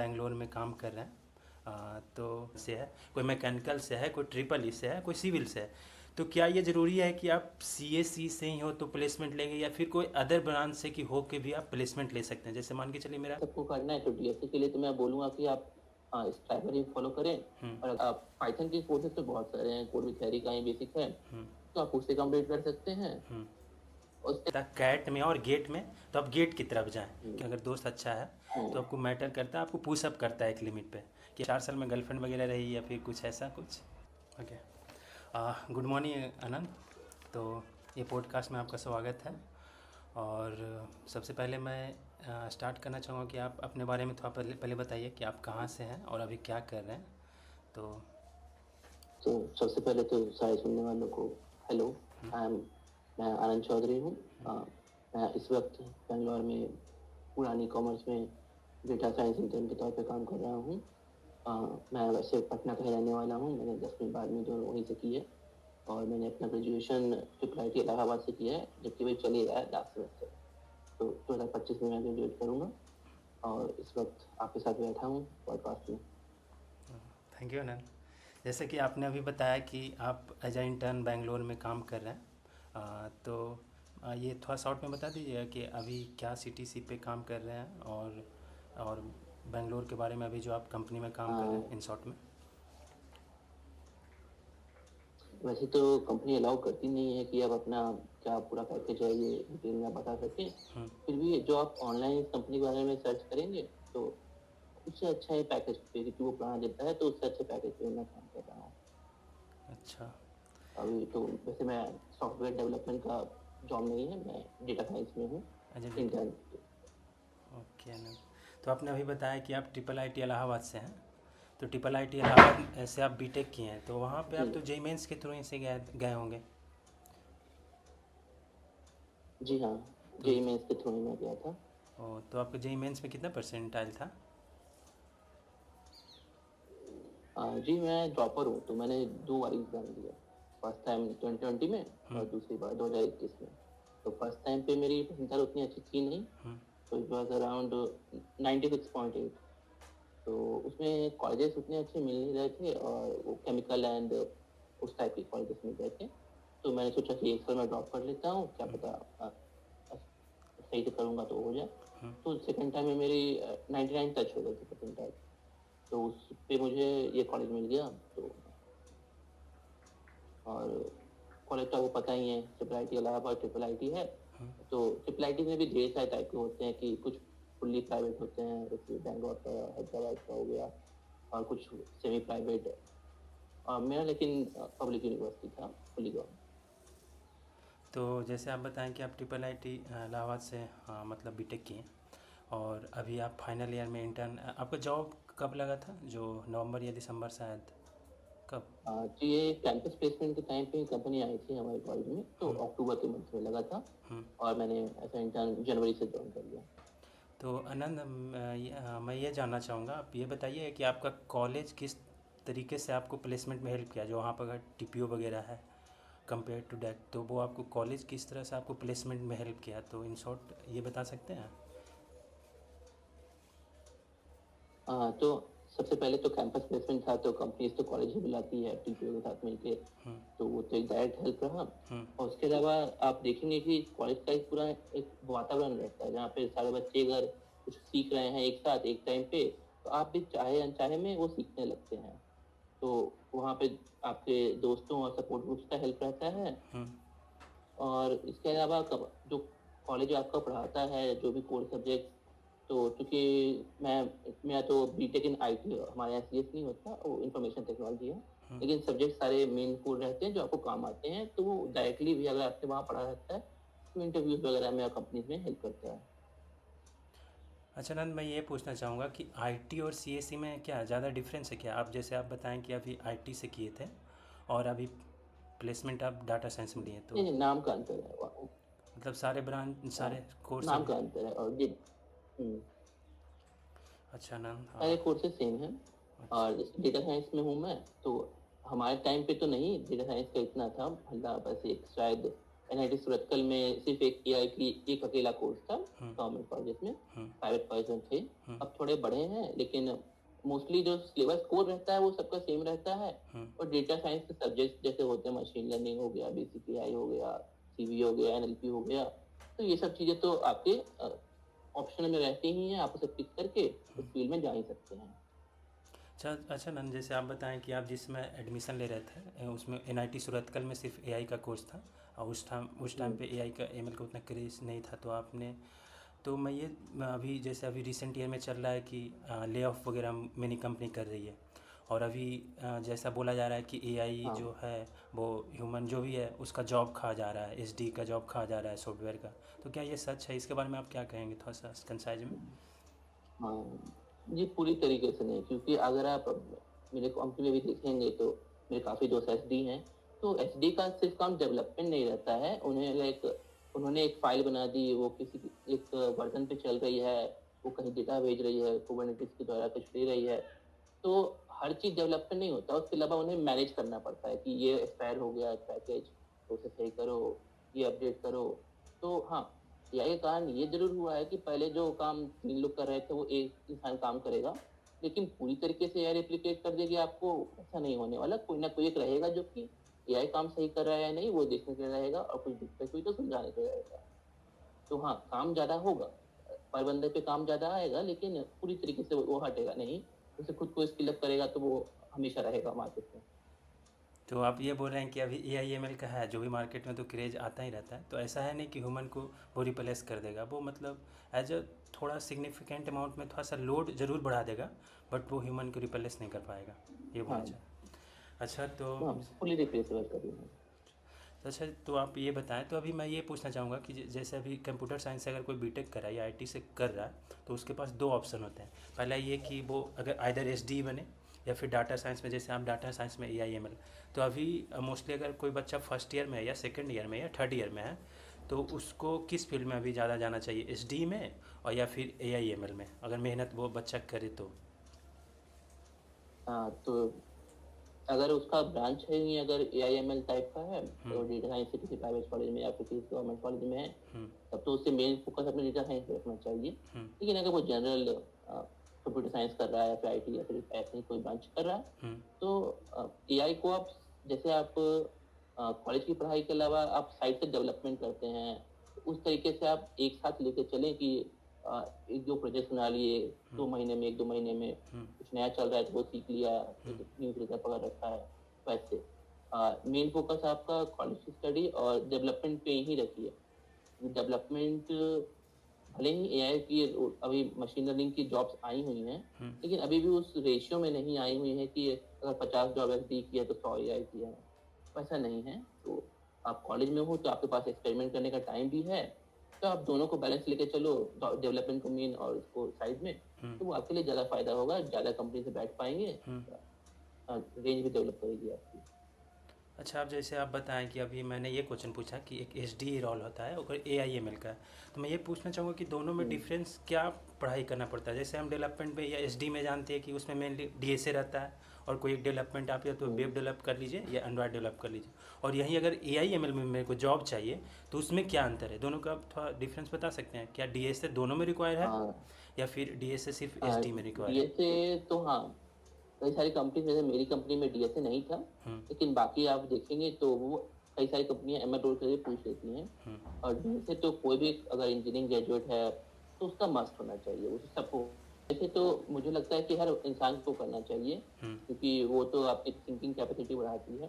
बेंगलोर में काम कर रहे हैं। तो से है, कोई मैकेनिकल से है, कोई ट्रिपल ई से है, कोई सिविल से है। तो क्या ये ज़रूरी है कि आप सीएससी से ही हो तो प्लेसमेंट लेंगे, या फिर कोई अदर ब्रांच से कि हो के भी आप प्लेसमेंट ले सकते हैं? जैसे मान के चलिए मेरा सबको करना है तो डीएससी के लिए तो मैं बोलूँगा कि आप स्ट्राइवर ही फॉलो करें। और आप पाइथन के कोर्सेज तो बहुत सारे हैं, कोड विथ थ्योरी का ही बेसिक है, तो आप उससे कंप्लीट कर सकते हैं। उसके कैट में और गेट में, तो आप गेट की तरफ जाएं कि अगर दोस्त अच्छा है तो आपको मैटर करता है, आपको पुशअप करता है एक लिमिट पे कि 4 साल में गर्लफ्रेंड वगैरह रही या फिर कुछ ऐसा कुछ। ओके, गुड मॉर्निंग आनंद। तो ये पॉडकास्ट में आपका स्वागत है। और सबसे पहले मैं स्टार्ट करना चाहूँगा कि आप अपने बारे में थोड़ा पहले बताइए कि आप कहाँ से हैं और अभी क्या कर रहे हैं। तो सबसे पहले तो सारे सुनने वालों को हेलो, मैं आनंद चौधरी हूँ। मैं इस वक्त बेंगलोर में पुरानी कॉमर्स में डेटा साइंस इंटर्न के तौर पे काम कर रहा हूँ। मैं वैसे पटना का रहने वाला हूँ। मैंने 10वीं 12वीं दोनों वहीं से की है, और मैंने अपना ग्रेजुएशन ट्रिपल आई इलाहाबाद से किया है, जबकि वही चल ही रहा है लास्ट सेमेस्टर। तो 2025 में मैं ग्रेजुएट करूँगा, और इस वक्त आपके साथ बैठा हूँ पॉडकास्ट में। थैंक यू आनंद। जैसे कि आपने अभी बताया कि आप एज ए इंटर्न बेंगलोर में काम कर रहे हैं, ये थोड़ा शॉर्ट में बता दीजिएगा कि अभी क्या सीटीसी पे काम कर रहे हैं, और बेंगलोर के बारे में अभी जो आप कंपनी में काम कर रहे हैं इन शॉर्ट में। वैसे तो कंपनी अलाउ करती नहीं है कि आप अपना क्या पूरा पैकेज है ये डिटेल में आप बता सकें। फिर भी जो आप ऑनलाइन कंपनी के बारे में सर्च करेंगे तो उससे अच्छा ही पैकेज पे, क्योंकि वो पुराना देता है, तो उससे अच्छे पैकेज पे मैं काम कर रहा हूँ। अच्छा। अभी तो वैसे मैं सॉफ्टवेयर डेवलपमेंट का जॉब नहीं है, मैं डेटा साइंस में हूँ as a data. Intern. Okay Anand, तो आपने अभी बताया कि आप ट्रिपल आईटी इलाहाबाद से हैं। तो ट्रिपल आईटी इलाहाबाद से आप बीटेक किए हैं, तो वहाँ पे आप तो जेई मेंस के थ्रू ही से गए होंगे। जी हाँ, तो जेई मेंस के थ्रू ही मैं गया था। तो आपका जेई मेंस में कितना परसेंटाइल था? जी मैं ड्रॉपर हूँ, तो मैंने 2 बार एग्ज़ाम दिया। फर्स्ट टाइम 2020 में और दूसरी बार 2021 में। तो फर्स्ट टाइम पे मेरी परसेंटाइल उतनी अच्छी थी नहीं, तो इट वाज अराउंड 96.8। तो उसमें कॉलेजेस उतने अच्छे मिल नहीं रहे थे, और वो केमिकल एंड उस टाइप के कॉलेजेस मिल रहे थे। तो मैंने सोचा कि एक साल मैं ड्रॉप कर लेता हूँ, क्या पता सही से करूँगा तो हो जाए। तो सेकेंड टाइम में मेरी 99 टच हो गई थी परसेंटाइल, तो उस पे मुझे ये कॉलेज मिल गया। तो और कॉलेज तो आपको पता ही है, triple I T Allahabad triple I T है। तो ट्रिपल आई टी में भी ढेर सारे टाइप के होते हैं, कि कुछ फुल्ली प्राइवेट होते हैं, जैसे बैंगलोर का हैदराबाद का हो गया, और कुछ सेमी प्राइवेट। मेरा लेकिन पब्लिक यूनिवर्सिटी था, फुल्ली गवर्नमेंट। तो जैसे आप बताएं कि आप ट्रिपल आईटी इलाहाबाद से, हाँ, मतलब बीटेक किए, और अभी आप फाइनल ईयर में इंटर्न। आपका जॉब कब लगा था, जो नवंबर या दिसंबर शायद, कब? तो ये कैंपस प्लेसमेंट के टाइम पे कंपनी आई थी हमारे कॉलेज में, तो अक्टूबर के मंथ में लगा था, और मैंने ऐसा इंटर्न जनवरी से ज्वाइन कर लिया। तो आनंद, मैं ये जानना चाहूँगा, आप ये बताइए कि आपका कॉलेज किस तरीके से आपको प्लेसमेंट में हेल्प किया, जो वहाँ पर अगर टीपीओ वगैरह है कंपेयर टू डैट, तो वो आपको कॉलेज किस तरह से आपको प्लेसमेंट में हेल्प किया, तो इन शॉर्ट ये बता सकते हैं? तो सबसे पहले तो कैंपस प्लेसमेंट था, तो कंपनीज तो कॉलेज ही बुलाती है टीपीओ के साथ मिलके, तो वो तो एक डायरेक्ट हेल्प रहा। और उसके अलावा आप देखेंगे कि कॉलेज का एक पूरा एक वातावरण रहता है, जहाँ पे सारे बच्चे अगर कुछ सीख रहे हैं एक साथ एक टाइम पे, तो आप भी चाहे अनचाहे में वो सीखने लगते हैं। तो वहाँ पे आपके दोस्तों और सपोर्ट ग्रुप्स का हेल्प रहता है। और इसके अलावा जो कॉलेज आपका पढ़ाता है, जो भी कोर सब्जेक्ट, तो चूँकि मेरा तो बीटेक इन आईटी, हमारे यहाँ सीएस नहीं होता, वो इंफॉर्मेशन टेक्नोलॉजी है, लेकिन सब्जेक्ट सारे मेन कोर रहते हैं जो आपको काम आते हैं, तो वो डायरेक्टली भी अगर आपने वहाँ पढ़ा रहता है तो इंटरव्यूज वगैरह में कंपनीज में हेल्प करता है। अच्छा नंद, मैं ये पूछना चाहूँगा कि आईटी और सीएसई में क्या ज़्यादा डिफरेंस है क्या? आप जैसे आप बताएं कि अभी आईटी से किए थे और अभी प्लेसमेंट आप डाटा साइंस में लिए, तो नहीं, नाम का अंतर है मतलब सारे ब्रांच, सारे कोर्स नाम अभी। का अंतर है, और ये अच्छा नंद, सारे हाँ। कोर्सेज सेम हैं। अच्छा। और डेटा साइंस में हूँ मैं, तो हमारे टाइम पे तो नहीं डेटा साइंस का इतना था, मतलब बस एक शायद एनआईटी सुरतकल में सिर्फ एक एआई की एक अकेला कोर्स था गवर्नमेंट कॉलेज में, प्राइवेट कॉलेज थे। अब थोड़े बड़े हैं, लेकिन मोस्टली जो सिलेबस कोर रहता है वो सबका सेम रहता है। और डेटा साइंस के सब्जेक्ट जैसे होते हैं, मशीन लर्निंग हो गया, बेसिक एआई हो गया, सीवी हो गया, एनएलपी हो गया, तो ये सब चीजें तो आपके ऑप्शन में रहती ही हैं, आप उसे पिक करके उस फील्ड में जा ही सकते हैं। अच्छा नंद, जैसे आप बताएं कि आप जिसमें एडमिशन ले रहे थे उसमें एनआईटी सूरतकल में सिर्फ एआई का कोर्स था, और उस टाइम पे एआई का एमएल का उतना क्रेज नहीं था, तो आपने तो मैं अभी जैसे अभी रिसेंट ईयर में चल रहा है कि ले ऑफ वगैरह मेनी कंपनी कर रही है, और अभी जैसा बोला जा रहा है कि एआई हाँ जो है वो ह्यूमन जो भी है उसका जॉब खा जा रहा है, एसडी का जॉब खा जा रहा है सॉफ्टवेयर का, तो क्या ये सच है? इसके बारे में आप क्या कहेंगे थोड़ा सा कंसाइज में? हाँ, ये पूरी तरीके से नहीं, क्योंकि अगर आप मेरे कंपनी में भी देखेंगे तो मेरे काफ़ी दोस्त एसडी हैं। तो एसडी का सिर्फ काम डेवलपमेंट नहीं रहता है, उन्होंने एक फाइल बना दी, वो किसी एक वर्जन पे चल रही है, वो कहीं डेटा भेज रही है, कुबरनेटिस के द्वारा कुछ ले रही है, तो हर चीज़ डेवलपमेंट नहीं होता, उसके अलावा उन्हें मैनेज करना पड़ता है कि ये एक्सपायर हो गया पैकेज, तो उसे सही करो, ये अपडेट करो। तो हाँ, एआई के कारण ये जरूर हुआ है कि पहले जो काम 3 लोग कर रहे थे वो एक इंसान काम करेगा, लेकिन पूरी तरीके से एआई रेप्लिकेट कर देगी आपको, ऐसा नहीं होने वाला। कोई ना कोई एक रहेगा जो कि एआई काम सही कर रहा है या नहीं वो देखने के लिए रहेगा, और कुछ दिक्कत हुई तो सुलझाने के लिए रहेगा। तो हाँ, काम ज़्यादा होगा, पर बंदे पे काम ज़्यादा आएगा, लेकिन पूरी तरीके से वो हटेगा नहीं। उसे खुद को स्किल अप करेगा तो वो हमेशा रहेगा मार्केट में। तो आप ये बोल रहे हैं कि अभी ए आई एम एल का है जो भी मार्केट में, तो क्रेज आता ही रहता है, तो ऐसा है नहीं कि ह्यूमन को वो रिप्लेस कर देगा, वो मतलब एज अ थोड़ा सिग्निफिकेंट अमाउंट में थोड़ा सा लोड ज़रूर बढ़ा देगा, बट वो ह्यूमन को रिप्लेस नहीं कर पाएगा, ये बोलना हाँ चाहें? अच्छा तो हाँ, फुली रिप्लेसेबल कर देंगे। अच्छा तो आप ये बताएं, तो अभी मैं ये पूछना चाहूँगा कि जैसे अभी कंप्यूटर साइंस से अगर कोई बीटेक कर रहा है या आईटी से कर रहा है, तो उसके पास दो ऑप्शन होते हैं। पहला ये कि वो अगर आइदर एसडी बने, या फिर डाटा साइंस में, जैसे आप डाटा साइंस में एआईएमएल, तो अभी मोस्टली अगर कोई बच्चा फर्स्ट ईयर में है या सेकेंड ईयर में या थर्ड ईयर में है, तो उसको किस फील्ड में अभी ज़्यादा जाना चाहिए, एसडी में और या फिर एआईएमएल में, अगर मेहनत वो बच्चा करे तो? हाँ, तो अगर उसका ब्रांच है ही, अगर AIML टाइप का है, तो डेटा साइंस से किसी प्राइवेट कॉलेज में या फिर किसी गवर्नमेंट कॉलेज में है, तब तो उससे मेन फोकस अपने डेटा साइंस पे रखना चाहिए। लेकिन अगर वो जनरल कंप्यूटर साइंस कर रहा है या फिर आईटी या फिर ऐसे ही कोई ब्रांच कर रहा है, तो एआई को आप जैसे आप कॉलेज की पढ़ाई के अलावा आप साइड से डेवलपमेंट करते हैं, तो उस तरीके से आप एक साथ लेके चलें कि एक दो प्रोजेक्ट बना लिए 2 महीने में, 1-2 महीने में कुछ नया चल रहा है तो वो सीख लिया, न्यू तरीका पकड़ रखा है। वैसे मेन फोकस आपका कॉलेज की स्टडी और डेवलपमेंट पे ही रखिए। डेवलपमेंट भले ही एआई की अभी मशीन लर्निंग की जॉब्स आई हुई हैं, लेकिन अभी भी उस रेशियो में नहीं आई हुई है कि अगर 50 जॉब एसडी की है तो 100 एआई की है, वैसा नहीं है। तो आप कॉलेज में हो तो आपके पास एक्सपेरिमेंट करने का टाइम भी है, तो आप दोनों को बैलेंस लेके चलो, डेवलपमेंट को मेन और इसको साइड में, तो वो आपके लिए ज़्यादा फायदा होगा, ज़्यादा कंपनी से बैठ पाएंगे, रेंज भी डेवलप करेगी आपकी। अच्छा, अब जैसे आप बताएं कि अभी मैंने ये क्वेश्चन पूछा कि एक एच डी रोल होता है और AIML का है, तो मैं ये पूछना चाहूँगा कि दोनों में डिफरेंस क्या पढ़ाई करना पड़ता है? जैसे हम डेवलपमेंट में या एच में जानते हैं कि उसमें मेनली DSA रहता है, और कोई एक डेवलपमेंट आप या तो वेब डेवलप कर लीजिए या एंड्रॉयड डेवलप कर लीजिए, और यहीं अगर AIML में मेरे को जॉब चाहिए तो उसमें क्या अंतर है? दोनों का थोड़ा डिफरेंस बता सकते हैं? क्या DSA दोनों में रिक्वायर है, या फिर DSA सिर्फ एच में रिक्वायर है? डीएसए तो हाँ, कई सारी कंपनी, जैसे मेरी कंपनी में डीएसए नहीं था, लेकिन बाकी आप देखेंगे तो वो कई सारी कंपनियां एमएल रोल के लिए पूछ लेती हैं। और डीएसए तो कोई भी अगर इंजीनियरिंग ग्रेजुएट है तो उसका मस्ट होना चाहिए, उसे सबको। वैसे तो मुझे लगता है कि हर इंसान को करना चाहिए, क्योंकि वो तो आपकी थिंकिंग कैपेसिटी बढ़ाती है।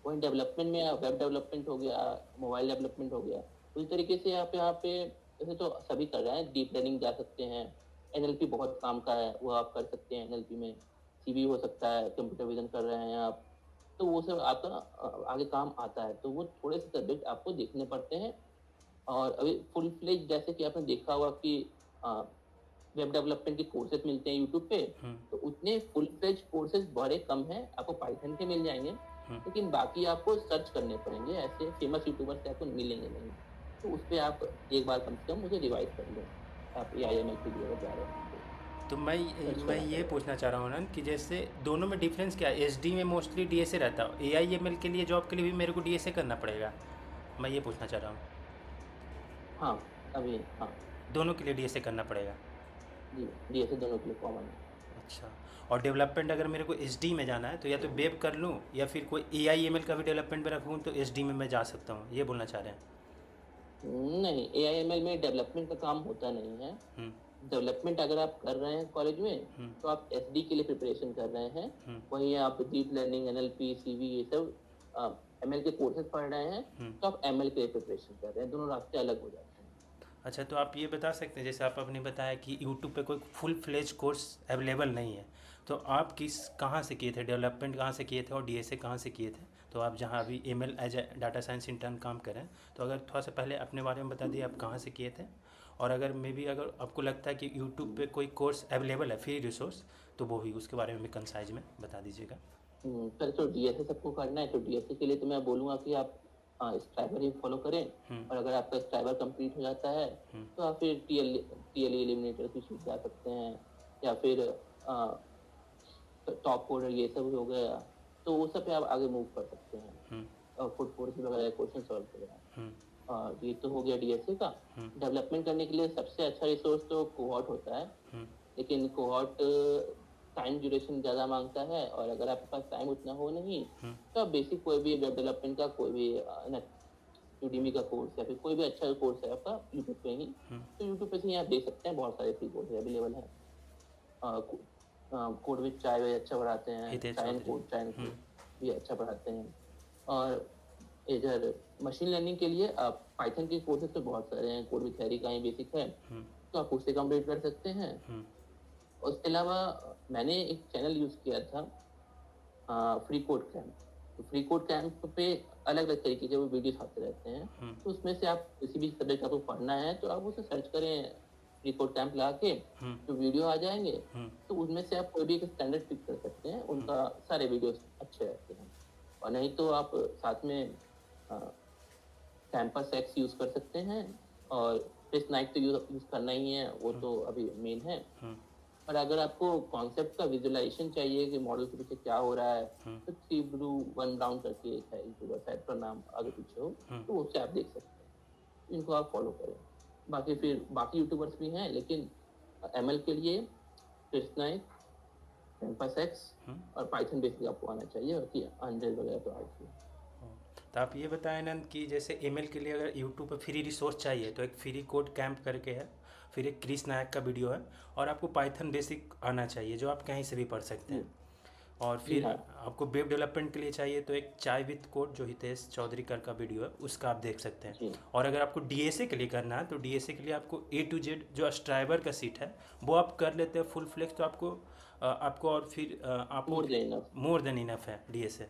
वहीं डेवलपमेंट में वेब डेवलपमेंट हो गया, मोबाइल डेवलपमेंट हो गया, उस तरीके से आप यहाँ पे जैसे तो सभी कर रहे हैं, डीप लर्निंग जा सकते हैं, एनएलपी बहुत काम का है, वो आप कर सकते हैं। एनएलपी में सीवी हो सकता है, कंप्यूटर विजन कर रहे हैं आप, तो वो सब आपका आगे काम आता है। तो वो थोड़े से सब्जेक्ट आपको देखने पड़ते हैं। और अभी फुल फ्लेज जैसे कि आपने देखा होगा कि वेब डेवलपमेंट के कोर्सेज मिलते हैं यूट्यूब पे, तो उतने फुल फ्लेज कोर्सेज बड़े कम हैं। आपको पाइथन के मिल जाएंगे, लेकिन बाकी आपको सर्च करने पड़ेंगे, ऐसे फेमस यूट्यूबर से आपको मिलेंगे नहीं। तो उस पर आप एक बार कम से कम मुझे रिवाइज कर लें, आप AIML के लिए जा रहे हैं। तो मैं ये पूछना चाह रहा हूँ ना कि जैसे दोनों में डिफरेंस क्या है? एच में मोस्टली DSA रहता है, AIML के लिए जॉब के लिए भी मेरे को DSA करना पड़ेगा? मैं ये पूछना चाह रहा हूँ। हाँ, अभी हाँ, दोनों के लिए डीएसए करना पड़ेगा? जी, डीएसए दोनों के लिए कॉमन है। अच्छा। और डेवलपमेंट अगर मेरे को एचडी में जाना है तो या तो वेब कर लूँ या फिर कोई एआईएमएल का भी डेवलपमेंट में रखूँ तो एचडी में मैं जा सकता हूँ, ये बोलना चाह रहे हैं? नहीं, एआईएमएल में डेवलपमेंट का काम होता नहीं है। हम्म। डेवलपमेंट अगर आप कर रहे हैं कॉलेज में, हम्म। तो आप एसडी के लिए प्रिपरेशन कर रहे हैं। हम्म। वहीं आप डीप लर्निंग, एनएलपी, सीवी, ये सब एमएल के कोर्सेज पढ़ रहे हैं, हम्म। तो आप एमएल के लिए प्रिपरेशन कर रहे हैं। दोनों रास्ते अलग हो जाते हैं। अच्छा, तो आप ये बता सकते हैं जैसे आप आपने बताया कि यूट्यूब पे कोई फुल फ्लेज कोर्स अवेलेबल नहीं है, तो आप किस कहाँ से किए थे, डेवलपमेंट कहाँ से किए थे और डीएसए कहाँ से किए थे? तो आप जहाँ अभी ML as a data science intern काम करें, तो अगर थोड़ा सा पहले अपने बारे में बता दिए आप कहाँ से किए थे, और अगर मे बी अगर आपको लगता है कि यूट्यूब पे कोई कोर्स अवेलेबल है फ्री रिसोर्स, तो वो भी उसके बारे में भी कंसाइज में बता दीजिएगा। सर, तो डीएसए सबको करना है, तो डीएसए के लिए तो मैं बोलूँगा कि आप स्ट्राइबर ही फॉलो करें। और अगर आपका स्ट्राइबर कंप्लीट हो जाता है, तो आप फिर टीएलई एलिमिनेटर की सीट जा सकते हैं, या फिर टॉप कोडर, ये सब हो गया, तो वो सब पे आप आगे मूव कर सकते हैं। और फुड फोर्स वगैरह क्वेश्चन सॉल्व वगैरह। ये तो हो गया डीएसए का। डेवलपमेंट करने के लिए सबसे अच्छा रिसोर्स तो कोहॉर्ट होता है, लेकिन कोहॉर्ट टाइम ड्यूरेशन ज़्यादा मांगता है, और अगर आपके पास टाइम उतना हो नहीं, तो आप बेसिक कोई भी वेब डेवलपमेंट का कोई भी यूडीमी का कोर्स या फिर कोई भी अच्छा कोर्स है आपका यूट्यूब पे ही, तो यूट्यूब पे से ही आप देख सकते हैं। बहुत सारे फ्री कोर्स अवेलेबल हैं। कोड विद चाय भी अच्छा पढ़ाते हैं, चाइन कोड भी अच्छा पढ़ाते हैं। और इधर मशीन लर्निंग के लिए आप पाइथन के कोर्सेज तो बहुत सारे हैं। कोड विद थ्योरी का ही बेसिक है, तो आप उससे कंप्लीट कर सकते हैं। और उसके अलावा मैंने एक चैनल यूज़ किया था, फ्री कोड कैंप। तो फ्री कोड कैंप पे अलग अलग तरीके के वो वीडियोस आते रहते हैं, तो उसमें से आप किसी भी सब्जेक्ट आपको पढ़ना है तो आप उसे सर्च करें, फ्री कोड कैंप ला के तो वीडियो आ जाएंगे। तो उनमें से आप कोई भी एक स्टैंडर्ड पिक कर सकते हैं। उनका सारे वीडियोस अच्छे रहते हैं। और नहीं तो आप साथ में कैंपस एक्स यूज़ कर सकते हैं, और फिश नाइट तो यूज़ करना ही है, वो तो अभी मेन है। और अगर आपको कॉन्सेप्ट का विजुअलाइजेशन चाहिए कि मॉडल के पीछे क्या हो रहा है, तो थ्री ब्लू वन ब्राउन करके एक है यूट्यूबर, शायद का नाम आगे पीछे हो, तो उससे आप देख सकते हैं। इनको आप फॉलो करें। बाकी फिर बाकी यूट्यूबर्स भी हैं, लेकिन एमएल के लिए कृष्णाइक, कैंपस एक्स और पाइथन बेसिक आपको आना चाहिए, बाकी 100 वगैरह तो आती है। तो आप ये बताएं नंद कि जैसे एमएल के लिए अगर यूट्यूब पर फ्री रिसोर्स चाहिए तो एक फ्री कोड कैंप करके है, फिर एक क्रिस नायक का वीडियो है, और आपको पाइथन बेसिक आना चाहिए जो आप कहीं से भी पढ़ सकते हैं। और फिर आपको वेब डेवलपमेंट के लिए चाहिए तो एक चाय विद कोड जो हितेश चौधरी का वीडियो है, उसका आप देख सकते हैं। और अगर आपको डीएसए के लिए करना है तो डीएसए के लिए आपको A to Z जो स्ट्राइबर का सीट है वो आप कर लेते हैं फुल फ्लेक्स, तो आपको और फिर आप मोर देन इनफ है डीएसए।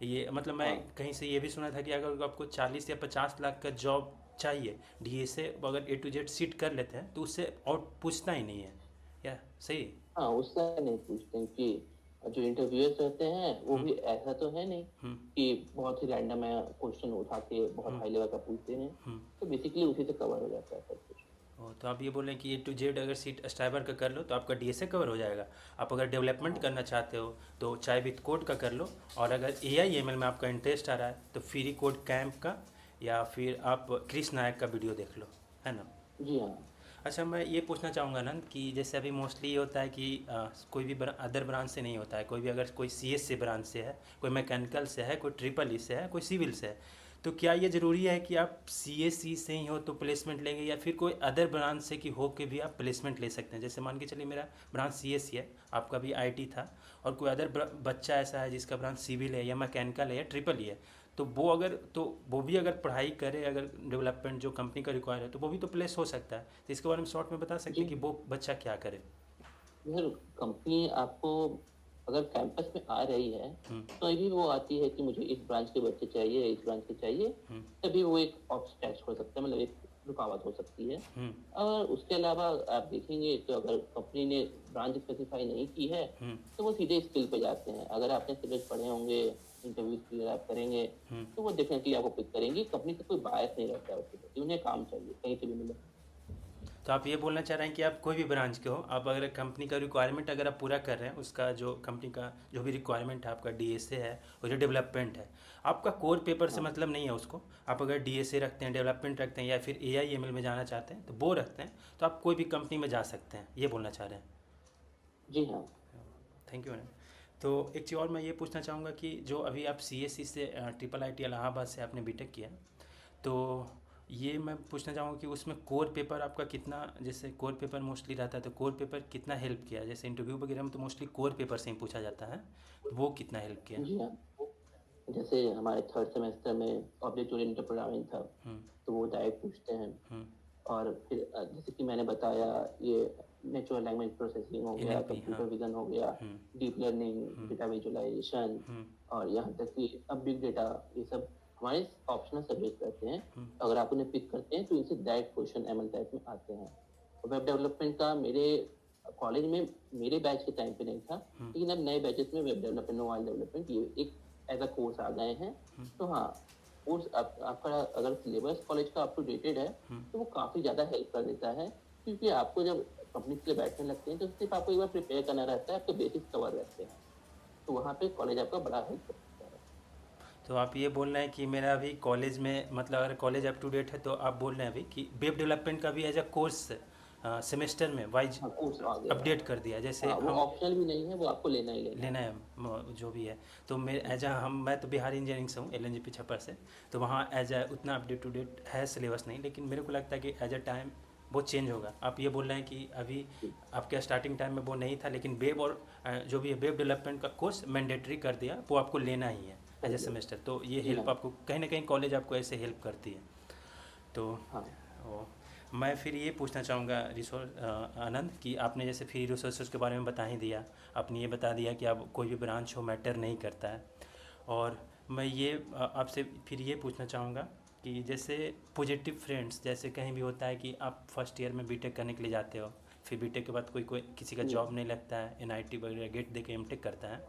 ये मतलब मैं कहीं से ये भी सुना था कि अगर आपको 40 या 50 लाख का जॉब चाहिए, डीएसए अगर A to Z सीट कर लेते हैं तो उससे और पूछना ही नहीं है, क्या सही? हाँ, उससे नहीं पूछते हैं कि जो इंटरव्यूअर्स रहते हैं वो भी ऐसा तो है नहीं कि बहुत ही रैंडम है क्वेश्चन उठा के बहुत हाई लेवल का पूछते हैं। तो बेसिकली उसी से कवर हो जाता है सब कुछ। तो आप ये बोलें कि A to Z अगर सीट स्ट्राइबर का कर लो तो आपका डीएसए कवर हो जाएगा। आप अगर डेवलपमेंट करना चाहते हो तो चाय विद कोड का कर लो, और अगर AIML में आपका इंटरेस्ट आ रहा है तो फ्री कोड कैंप का या फिर आप क्रिस नायक का वीडियो देख लो, है ना? जी हाँ। अच्छा, मैं ये पूछना चाहूँगा नंद कि जैसे अभी मोस्टली ये होता है कि कोई भी अदर ब्रांच से नहीं होता है, कोई भी अगर कोई CS से ब्रांच से है, कोई मैकेनिकल से है, कोई ट्रिपल ई से है, कोई सिविल से है, तो क्या ये ज़रूरी है कि आप CSE से ही हो तो प्लेसमेंट लेंगे, या फिर कोई अदर ब्रांच से कि हो के भी आप प्लेसमेंट ले सकते हैं? जैसे मान के चलिए मेरा ब्रांच CSE है, आपका भी IT था, और कोई अदर बच्चा ऐसा है जिसका ब्रांच सिविल है या मैकेनिकल है या ट्रिपल ई है, तो वो भी अगर पढ़ाई करे, अगर डेवलपमेंट जो कंपनी का रिक्वायर है, तो वो भी तो प्लेस हो सकता है। तो इसके बारे में शॉर्ट में बता सकते हैं कि वो बच्चा क्या करे? यार, कंपनी आपको अगर कैंपस में आ रही है तो अभी वो आती है कि मुझे इस ब्रांच के बच्चे चाहिए, इस ब्रांच के चाहिए, तभी वो एक ऑब्स्टैकल हो सकता है, मतलब एक रुकावट हो सकती है। और उसके अलावा आप देखेंगे तो अगर कंपनी ने ब्रांच स्पेसिफाई नहीं की है तो वो सीधे स्किल पे जाते हैं। अगर आपने सब्जेक्ट पढ़े होंगे, इंटरव्यूज क्लियर आप करेंगे, तो वो डेफिनेटली आपको पिक करेंगी। कंपनी से कोई बायस नहीं रहता है उसके प्रति, उन्हें काम चाहिए कहीं से भी मिले। तो आप ये बोलना चाह रहे हैं कि आप कोई भी ब्रांच के हो, आप अगर कंपनी का रिक्वायरमेंट अगर आप पूरा कर रहे हैं, उसका जो कंपनी का जो भी रिक्वायरमेंट है, आपका डीएसए है और जो डेवलपमेंट है, आपका कोर पेपर से हाँ मतलब नहीं है उसको। आप अगर डीएसए रखते हैं, डेवलपमेंट रखते हैं, या फिर एआईएमएल में जाना चाहते हैं तो वो रखते हैं, तो आप कोई भी कंपनी में जा सकते हैं, ये बोलना चाह रहे हैं। जी हाँ। Thank you madam. तो एक चीज़ और मैं ये पूछना चाहूँगा कि जो अभी आप सीएससी से ट्रिपल आईटी इलाहाबाद से आपने बीटेक किया, तो ये मैं पूछना चाहूँगा कि उसमें कोर पेपर आपका कितना, जैसे कोर पेपर मोस्टली रहता है, तो कोर पेपर कितना हेल्प किया? जैसे इंटरव्यू वगैरह में तो मोस्टली कोर पेपर से ही पूछा जाता है, तो वो कितना हेल्प किया? जी हाँ, जैसे हमारे थर्ड सेमेस्टर में ऑब्जेक्ट ओरिएंटेड प्रोग्रामिंग था, हम्म तो वो डायरेक्ट पूछते हैं। हम्म और फिर जैसे कि मैंने बताया, ये नेचुरल लैंग्वेज प्रोसेसिंग हो गया, एनएलपी, हाँ। कंप्यूटर विजन हो गया, हम्म डीप लर्निंग, डेटा विजुअलाइजेशन, हम्म और यहाँ तक कि अब बिग डेटा, ये सब हमारे ऑप्शनल सब्जेक्ट रहते हैं। हम्म अगर आप उन्हें पिक करते हैं तो इनसे डायरेक्ट क्वेश्चन एमएल टाइप में आते हैं। वेब डेवलपमेंट का मेरे कॉलेज में मेरे बैच के टाइम पे नहीं था, लेकिन अब नए बैचेस में वेब डेवलपमेंट, मोबाइल डेवलपमेंट, ये एक एज अ कोर्स आ गए हैं। तो हाँ, कोर्स आपका अगर सिलेबस कॉलेज का अप टू डेटेड है तो वो काफ़ी ज़्यादा हेल्प कर देता है, क्योंकि आपको जब कंपनी के लिए बैठने लगते हैं तो सिर्फ आपको एक बार प्रिपेयर करना रहता है, आपके बेसिक्स कवर रहते हैं, तो वहाँ पे कॉलेज आपका बड़ा हेल्प कर सकता है। तो आप ये बोल रहे हैं कि मेरा अभी कॉलेज में, मतलब अगर कॉलेज अप टू डेट है, तो आप बोल रहे हैं अभी कि वेब डेवलपमेंट का भी एज अ कोर्स सेमेस्टर में वाइज हाँ, कोर्स आ गया है। अपडेट कर दिया, जैसे हाँ, वो हम ऑप्शनल भी नहीं है, वो आपको लेना ही लेना लेना है। है जो भी है। तो मेरे एज हम मैं तो बिहार इंजीनियरिंग से हूँ, एलएनजीपी छप्पर से। तो वहाँ एज उतना अपडेट टू डेट है सिलेबस नहीं, लेकिन मेरे को लगता है कि एज टाइम वो चेंज होगा। आप ये बोल रहे हैं कि अभी आपके स्टार्टिंग टाइम में वो नहीं था, लेकिन वेब और जो भी है वेब डेवलपमेंट का कोर्स मैंडेटरी कर दिया, वो आपको लेना ही है एज ए सेमेस्टर। तो ये जी हेल्प हाँ। आपको कहीं ना कहीं कॉलेज आपको ऐसे हेल्प करती है। तो हाँ ओ, मैं फिर ये पूछना चाहूँगा रिसोर्स आनंद, कि आपने जैसे फ्री रिसोर्सेज के बारे में बता ही दिया, आपने ये बता दिया कि आप कोई भी ब्रांच हो मैटर नहीं करता है। और मैं ये आपसे फिर ये पूछना चाहूँगा कि जैसे पॉजिटिव फ्रेंड्स, जैसे कहीं भी होता है कि आप फर्स्ट ईयर में बीटेक करने के लिए जाते हो, फिर बीटेक के बाद कोई कोई किसी का जी जॉब नहीं लगता है, एनआईटी वगैरह गेट दे के एमटेक करता है,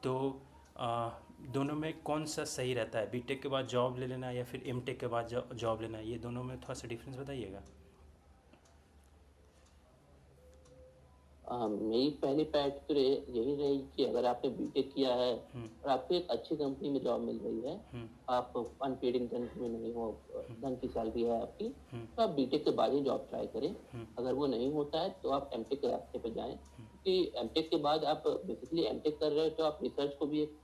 तो दोनों में कौन सा सही रहता है? बीटेक के बाद जॉब ले लेना या फिर एमटेक के बाद जॉब लेना, ये दोनों में थोड़ा सा डिफरेंस बताइएगा। मेरी पहली प्रायोरिटी तो यही रहेगी कि अगर आपने बीटेक किया है और आपको एक अच्छी कंपनी में जॉब मिल रही है, आप अनपेड इंटर्न में नहीं हो, ढंग की सैलरी है आपकी, तो आप बीटेक के बाद ही जॉब ट्राई करें। अगर वो नहीं होता है तो आप एमटेक के रास्ते पर जाएं, क्योंकि एमटेक के बाद आप बेसिकली एमटेक कर रहे हो तो आप रिसर्च को भी एक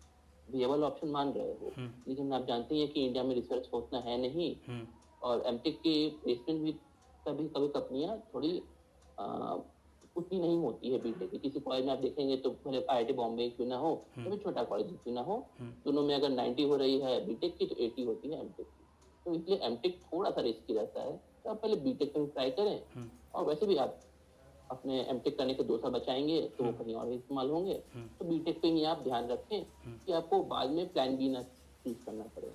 विएबल ऑप्शन मान रहे हो, लेकिन आप जानते हैं कि इंडिया में रिसर्च का उतना है नहीं, और एमटेक की प्लेसमेंट भी कभी कभी कंपनियां थोड़ी उतनी नहीं होती है बीटेक की। किसी कॉलेज में आप देखेंगे तो भले आईआईटी बॉम्बे क्यों ना हो, तो छोटा कॉलेज क्यों ना हो, दोनों में अगर 90 हो रही है बीटेक की तो 80 होती है एमटेक की। तो इसलिए एमटेक थोड़ा सा रिस्की रहता है, तो आप पहले बीटेक में ट्राई करें। और वैसे भी आप अपने एमटेक करने के 2 साल बचाएंगे तो वो कहीं और इस्तेमाल होंगे, तो बीटेक पे ही आप ध्यान रखें कि आपको बाद में प्लान बी ना चूज करना पड़े।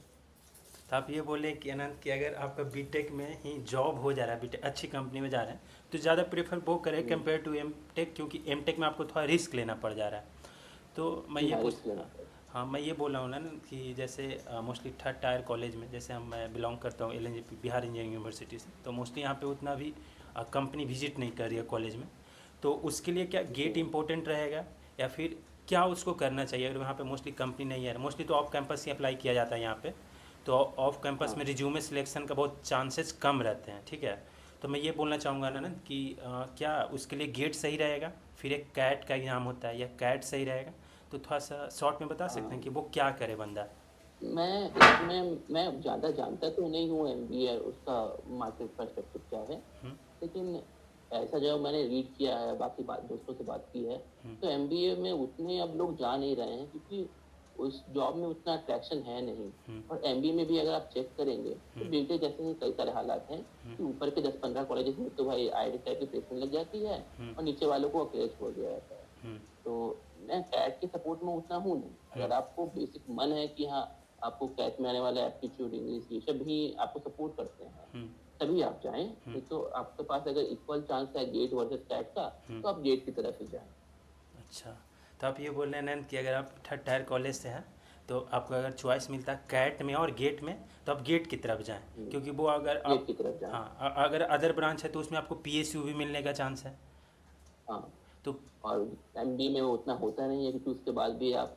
तो आप ये बोले कि अनंत कि अगर आपका बीटेक में ही जॉब हो जा रहा है, बीटेक अच्छी कंपनी में जा रहे हैं, तो ज़्यादा प्रेफर वो करें कंपेयर टू एमटेक, क्योंकि एमटेक में आपको थोड़ा रिस्क लेना पड़ जा रहा है। तो मैं जी ये हाँ, पूछ रिस्क लेना पड़ेगा। हाँ, मैं ये बोल रहा हूँ ना कि जैसे मोस्टली थर्ड टायर कॉलेज में, जैसे मैं बिलोंग करता हूँ एलएनजीपी बिहार इंजीनियरिंग यूनिवर्सिटी से, तो मोस्टली यहाँ पे उतना भी कंपनी विजिट नहीं कर रही है कॉलेज में। तो उसके लिए क्या गेट इंपॉर्टेंट रहेगा, या फिर क्या उसको करना चाहिए अगर वहाँ पे मोस्टली कंपनी नहीं है? मोस्टली तो ऑफ कैंपस ही अप्लाई किया जाता है यहाँ पे, तो ऑफ कैंपस में हाँ रिज्यूमे सिलेक्शन का बहुत चांसेस कम रहते हैं, ठीक है। तो मैं ये बोलना चाहूँगा ना कि क्या उसके लिए गेट सही रहेगा, फिर एक कैट का एग्ज़ाम होता है, या कैट सही रहेगा? तो थोड़ा सा शॉर्ट में बता सकते हैं कि वो क्या करे बंदा। मैं ज़्यादा जानता तो नहीं हूँ एमबीए उसका मार्केट पर्सपेक्टिव क्या है, लेकिन ऐसा जब मैंने रीड किया है, बाकी दोस्तों से बात की है, तो एमबीए में उतने अब लोग जा नहीं रहे हैं, क्योंकि उस जॉब में उतना अट्रैक्शन है नहीं। और एमबीए में भी अगर आप चेक करेंगे तो बीटेक जैसे ही कई सारे हालात हैं कि ऊपर के 10-15 कॉलेजेस में तो भाई आईआईटी टाइप की प्लेसमेंट लग जाती है, और नीचे वालों को अकेले छोड़ दिया जाता है। तो मैं कैट के सपोर्ट में उतना हूँ नहीं। अगर आपको बेसिक मन है कि हाँ आपको कैट में आने वाला एप्टीट्यूड, इंग्लिश, ये सब भी आपको सपोर्ट करते हैं, तभी आप जाएं। नहीं तो आपके पास अगर इक्वल चांस है गेट वर्सेस कैट का, तो आप गेट की तरफ ही जाएं। अच्छा, तो आप ये बोल रहे हैं नैन कि अगर आप थर्ड टायर कॉलेज से हैं, तो आपको अगर चॉइस मिलता है कैट में और गेट में, तो आप गेट की तरफ जाएं, क्योंकि वो अगर गेट आप, की तरफ जाएं। हाँ अगर अदर ब्रांच है तो उसमें आपको पीएसयू भी मिलने का चांस है। हाँ, तो और एमबीए में वो उतना होता नहीं है, क्योंकि उसके बाद भी आप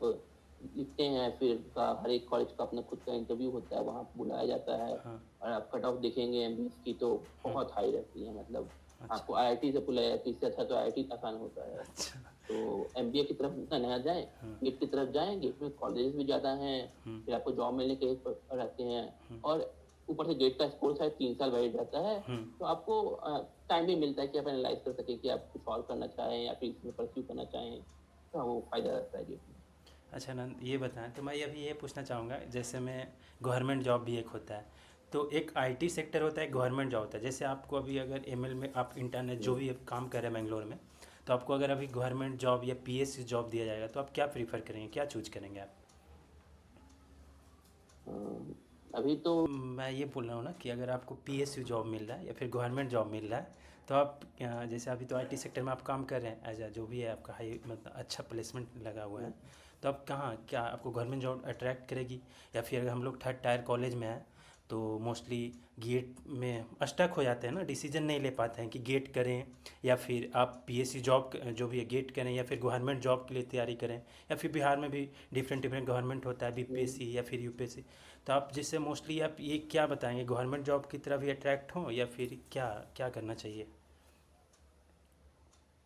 लिखते हैं, फिर का हर एक कॉलेज का अपना खुद का इंटरव्यू होता है, वहाँ बुलाया जाता है। हाँ। और आप कट ऑफ देखेंगे एमबीए की तो बहुत हाई रहती है, मतलब अच्छा। आपको आईआईटी से बुलाया जाए, इससे अच्छा तो आईआईटी आसान होता है। अच्छा। तो एमबीए की तरफ उतना ना जाएं, गेट की तरफ जाएं, गेट में कॉलेजेस भी ज़्यादा हैं, फिर आपको जॉब मिलने के रहते हैं, और ऊपर से गेट का स्कोर शायद 3 साल वैलिड रहता है, तो आपको टाइम भी मिलता है कि आप एनालाइज कर सकें कि आप कुछ और करना चाहें या फिर इसमें परस्यू करना चाहें, तो वो फ़ायदा रहता है गेट में। अच्छा नंद, ये बताएं, तो मैं अभी ये पूछना चाहूँगा, जैसे मैं गवर्नमेंट जॉब भी एक होता है, तो एक आईटी सेक्टर होता है, गवर्नमेंट जॉब होता है। जैसे आपको अभी अगर एमएल में आप इंटरनेट जो भी काम कर रहे हैं बेंगलोर में, तो आपको अगर अभी गवर्नमेंट जॉब या पीएसयू जॉब दिया जाएगा तो आप क्या प्रीफर करेंगे, क्या चूज करेंगे आप? अभी तो मैं ये बोल रहा हूँ ना कि अगर आपको पीएसयू जॉब मिल रहा है या फिर गवर्नमेंट जॉब मिल रहा है, तो आप जैसे अभी तो आईटी सेक्टर में आप काम कर रहे हैं एज जो भी है आपका हाई मतलब अच्छा प्लेसमेंट लगा हुआ है, तो आप कहाँ, क्या आपको गवर्नमेंट जॉब अट्रैक्ट करेगी? या फिर अगर हम लोग थर्ड टायर कॉलेज में हैं तो मोस्टली गेट में स्टक हो जाते हैं ना, डिसीजन नहीं ले पाते हैं कि गेट करें या फिर आप पीएससी जॉब जो भी है गेट करें या फिर गवर्नमेंट जॉब के लिए तैयारी करें, या फिर बिहार में भी डिफरेंट डिफरेंट गवर्नमेंट होता है, बीपीएससी या फिर यूपीएससी। तो आप जिससे मोस्टली आप ये क्या बताएंगे, गवर्नमेंट जॉब की तरफ ही अट्रैक्ट हो या फिर क्या क्या करना चाहिए?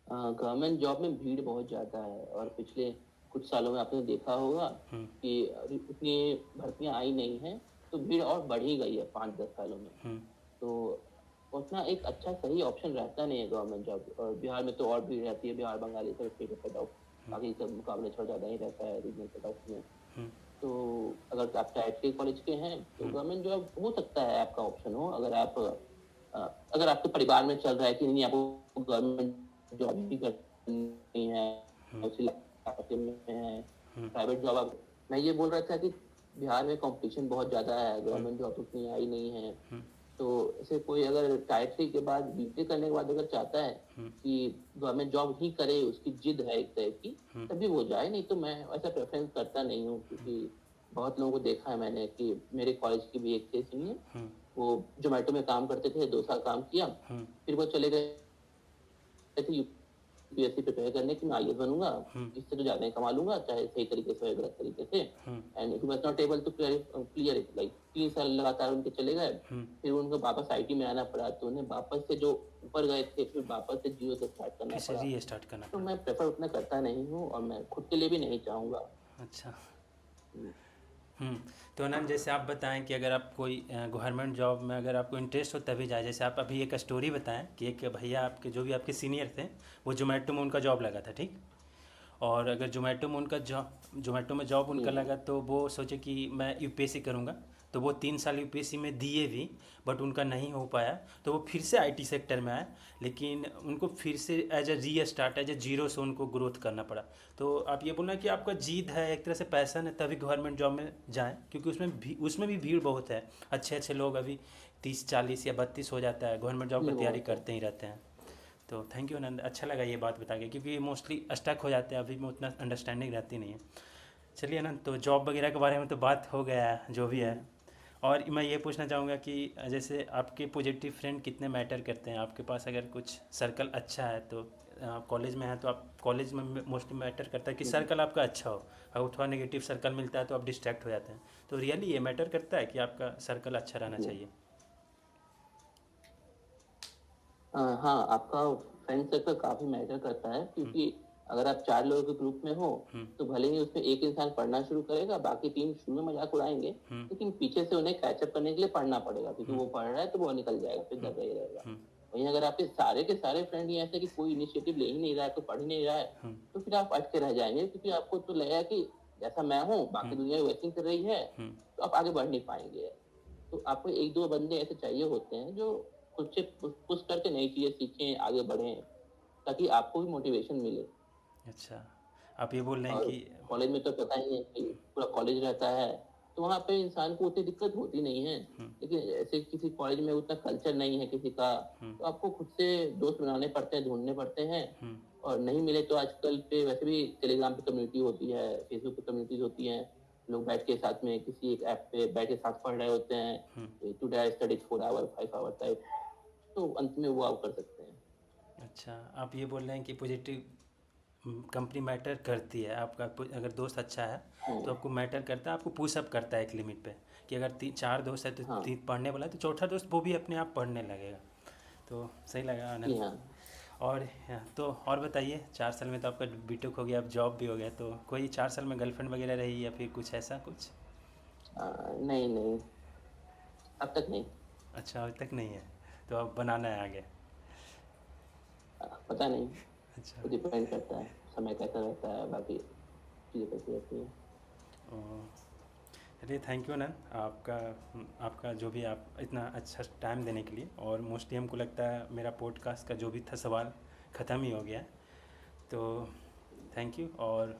गवर्नमेंट जॉब में भीड़ बहुत ज़्यादा है, और पिछले कुछ सालों में आपने देखा होगा कि अभी उतनी भर्तियां आई नहीं हैं, तो भीड़ और बढ़ ही गई है 5-10 सालों में। तो उतना एक अच्छा सही ऑप्शन रहता नहीं है गवर्नमेंट जॉब, और बिहार में तो और भीड़ रहती है, बिहार बंगाली सब स्टेट कट ऑफ बाकी सब मुकाबले थोड़ा ज़्यादा ही रहता है रीजनल कट ऑफ में। तो अगर आप टाइप के कॉलेज के हैं तो गवर्नमेंट जॉब हो सकता है आपका ऑप्शन हो, अगर आप अगर आपके परिवार में चल रहा है कि नहीं आपको गवर्नमेंट जॉब ही करनी है, उसी इलाके में है, प्राइवेट जॉब आप, मैं ये बोल रहा था कि बिहार में कंपटीशन बहुत ज़्यादा है, गवर्नमेंट जॉब उतनी आई नहीं है। तो ऐसे कोई अगर टाइप 3 के बाद बीटेक करने के बाद अगर चाहता है कि गवर्नमेंट जॉब ही करे, उसकी जिद है एक तरह की, तभी वो जाए, नहीं तो मैं ऐसा प्रेफरेंस करता नहीं हूँ, क्योंकि बहुत लोगों को देखा है मैंने कि मेरे कॉलेज की भी एक थे सीनियर, वो जोमेटो में काम करते थे, 2 साल काम किया, फिर वो चले गए थे यूपीएससी प्रिपेयर करने की, मैं आईएएस बनूंगा, इससे तो ज्यादा ही कमा लूंगा, चाहे सही तरीके से या गलत तरीके से, and he was not able to clear it, like 3 साल लगातार उनके चले गए, फिर उनको वापस आईटी में आना पड़ा, तो उन्हें वापस से जो ऊपर गए थे फिर वापस से जीरो से स्टार्ट करना फिर से पड़ा। री स्टार्ट करना तो पड़ा। मैं प्रेफर उतना करता नहीं हूँ, और मैं खुद के लिए भी नहीं चाहूंगा। अच्छा। तो अनंत, जैसे आप बताएं कि अगर आप कोई गवर्नमेंट जॉब में अगर आपको इंटरेस्ट हो तभी जाए, जैसे आप अभी एक स्टोरी बताएं कि एक भैया आपके जो भी आपके सीनियर थे, वो जोमेटो में उनका जॉब लगा था, ठीक? और अगर जोमेटो में जॉब उनका लगा तो वो सोचे कि मैं यूपीएससी करूँगा, तो वो 3 साल यूपीएससी में दिए भी, बट उनका नहीं हो पाया, तो वो फिर से आईटी सेक्टर में आए, लेकिन उनको फिर से एज ए री स्टार्ट एज ए जीरो से उनको ग्रोथ करना पड़ा। तो आप ये बोलना कि आपका जीत है, एक तरह से पैसन है, तभी गवर्नमेंट जॉब में जाएँ, क्योंकि उसमें भी भीड़ बहुत है, अच्छे अच्छे लोग अभी 30 40 या 32 हो जाता है, गवर्नमेंट जॉब भीड़ की तैयारी बहुत है। करते ही रहते हैं। तो थैंक यू आनंद, अच्छा लगा ये बात बता के, क्योंकि मोस्टली स्टक हो जाते हैं, अभी में उतना अंडरस्टैंडिंग रहती नहीं है। चलिए आनंद, तो जॉब वगैरह के बारे में तो बात हो गया है जो भी है, और मैं ये पूछना चाहूँगा कि जैसे आपके पॉजिटिव फ्रेंड कितने मैटर करते हैं आपके पास, अगर कुछ सर्कल अच्छा है तो आप कॉलेज में हैं तो आप कॉलेज में मोस्टली मैटर करता है कि सर्कल आपका अच्छा हो, अगर थोड़ा नेगेटिव सर्कल मिलता है तो आप डिस्ट्रैक्ट हो जाते हैं, तो रियली ये मैटर करता है कि आपका सर्कल अच्छा रहना चाहिए? हाँ, आपका फ्रेंड सर्कल काफी मैटर करता है, क्योंकि अगर आप 4 लोगों के ग्रुप में हो, तो भले ही उसमें एक इंसान पढ़ना शुरू करेगा, बाकी 3 शुरू में मजाक उड़ाएंगे, लेकिन पीछे से उन्हें कैचअप करने के लिए पढ़ना पड़ेगा, क्योंकि वो पढ़ रहा है तो वो निकल जाएगा, फिर डर ही रहेगा। वहीं अगर आपके सारे के सारे फ्रेंड ही ऐसे कि कोई इनिशिएटिव ले ही नहीं रहा है, तो पढ़ ही नहीं रहा है, तो फिर आप अटके रह जाएंगे, क्योंकि आपको तो लगेगा कि जैसा मैं हूँ बाकी दुनिया वैसे ही कर रही है, तो आप आगे बढ़ नहीं पाएंगे। तो आपको 1-2 बंदे ऐसे चाहिए होते हैं जो खुद से पुश करके नई चीजें सीखें, आगे बढ़ें, ताकि आपको भी मोटिवेशन मिले। अच्छा, आप ये बोल रहे हैं और कि कॉलेज में तो पता ही है कि पूरा कॉलेज रहता है, तो वहाँ पे इंसान को उतनी दिक्कत होती नहीं है, लेकिन ऐसे किसी कॉलेज में उतना कल्चर नहीं है किसी का, तो आपको खुद से दोस्त बनाने पड़ते हैं, ढूंढने पड़ते हैं, और नहीं मिले तो आजकल पे वैसे भी टेलीग्राम पे कम्युनिटी होती है, फेसबुक पे कम्युनिटीज होती हैं, लोग बैठ के साथ में किसी एक ऐप पे बैठ के साथ पढ़ रहे होते हैं, today I studied 4 hour 5 hour type, तो अंत में वो आप कर सकते हैं। अच्छा, आप ये बोल रहे हैं कि पॉजिटिव कंपनी मैटर करती है आपका। अगर दोस्त अच्छा है तो आपको मैटर करता है, आपको पुश अप करता है एक लिमिट पे, कि अगर 4 दोस्त है तो हाँ 3 पढ़ने वाला है तो चौथा दोस्त वो भी अपने आप पढ़ने लगेगा। तो सही लगा जी आनंद। हाँ। और तो और बताइए, 4 साल में तो आपका बीटेक हो गया, अब जॉब भी हो गया, तो कोई 4 साल में गर्लफ्रेंड वगैरह रही या फिर कुछ ऐसा कुछ? नहीं नहीं, अब तक नहीं। अच्छा, अभी तक नहीं है, तो अब बनाना है आगे? पता नहीं, अच्छा। वो डिपेंड करता है, समय कैसा रहता है, बाकी चीज़ें कैसी रहती हैं। ओ, चलिए थैंक यू अनंत, आपका आपका जो भी आप इतना अच्छा टाइम देने के लिए। और मोस्टली हमको लगता है मेरा पॉडकास्ट का जो भी था सवाल ख़त्म ही हो गया है, तो थैंक यू। और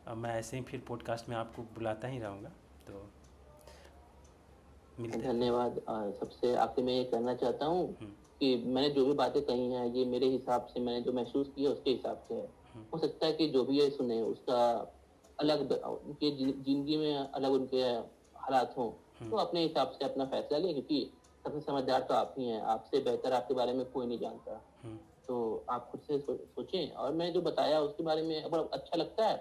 मैं ऐसे ही फिर पॉडकास्ट में आपको बुलाता ही रहूँगा, तो मिलते हैं फिर। धन्यवाद। सबसे आखिर में ये कहना चाहता हूँ कि मैंने जो भी बातें कही हैं, ये मेरे हिसाब से मैंने जो महसूस किया उसके हिसाब से है। हो सकता है कि जो भी ये सुने उसका उनके जिंदगी में अलग उनके हालात हों, तो अपने हिसाब से अपना फैसला लें, क्योंकि सबसे समझदार तो आप ही हैं, आपसे बेहतर आपके बारे में कोई नहीं जानता। तो आप खुद से सोचें, और मैंने जो बताया उसके बारे में अगर अच्छा लगता है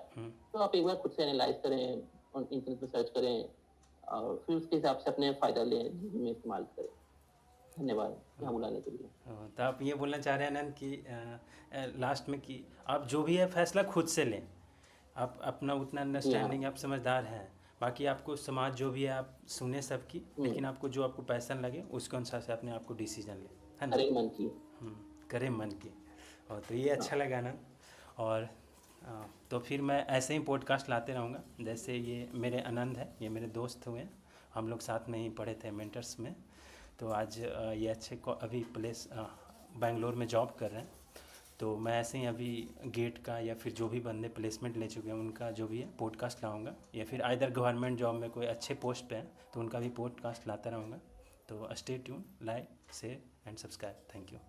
तो आप एक बार खुद से एनालाइज करें और इंटरनेट पर सर्च करें, और फिर उसके हिसाब से अपने फ़ायदा लें, ज़िंदगी में इस्तेमाल करें। धन्यवाद यहाँ बुलाने के लिए। तो आप ये बोलना चाह रहे हैं अनंत कि लास्ट में कि आप जो भी है फैसला खुद से लें, आप अपना उतना जी हाँ। अंडरस्टैंडिंग, आप समझदार हैं। बाकी आपको समाज जो भी है आप सुने सबकी, लेकिन आपको जो आपको पैसन लगे उसके अनुसार से अपने आप को डिसीजन ले, है ना? हर एक मन की। करें मन की। और तो ये अच्छा लगा ना। और तो फिर मैं ऐसे ही पॉडकास्ट लाते रहूँगा, जैसे ये मेरे आनंद है, ये मेरे दोस्त हुए, हम लोग साथ में ही पढ़े थे मेंटर्स में। तो आज ये अच्छे को अभी प्लेस बेंगलोर में जॉब कर रहे हैं। तो मैं ऐसे ही अभी गेट का या फिर जो भी बंदे प्लेसमेंट ले चुके हैं उनका जो भी है पॉडकास्ट लाऊंगा, या फिर आइदर गवर्नमेंट जॉब में कोई अच्छे पोस्ट पे हैं तो उनका भी पॉडकास्ट लाता रहूँगा। तो stay tune, like share and subscribe. Thank you.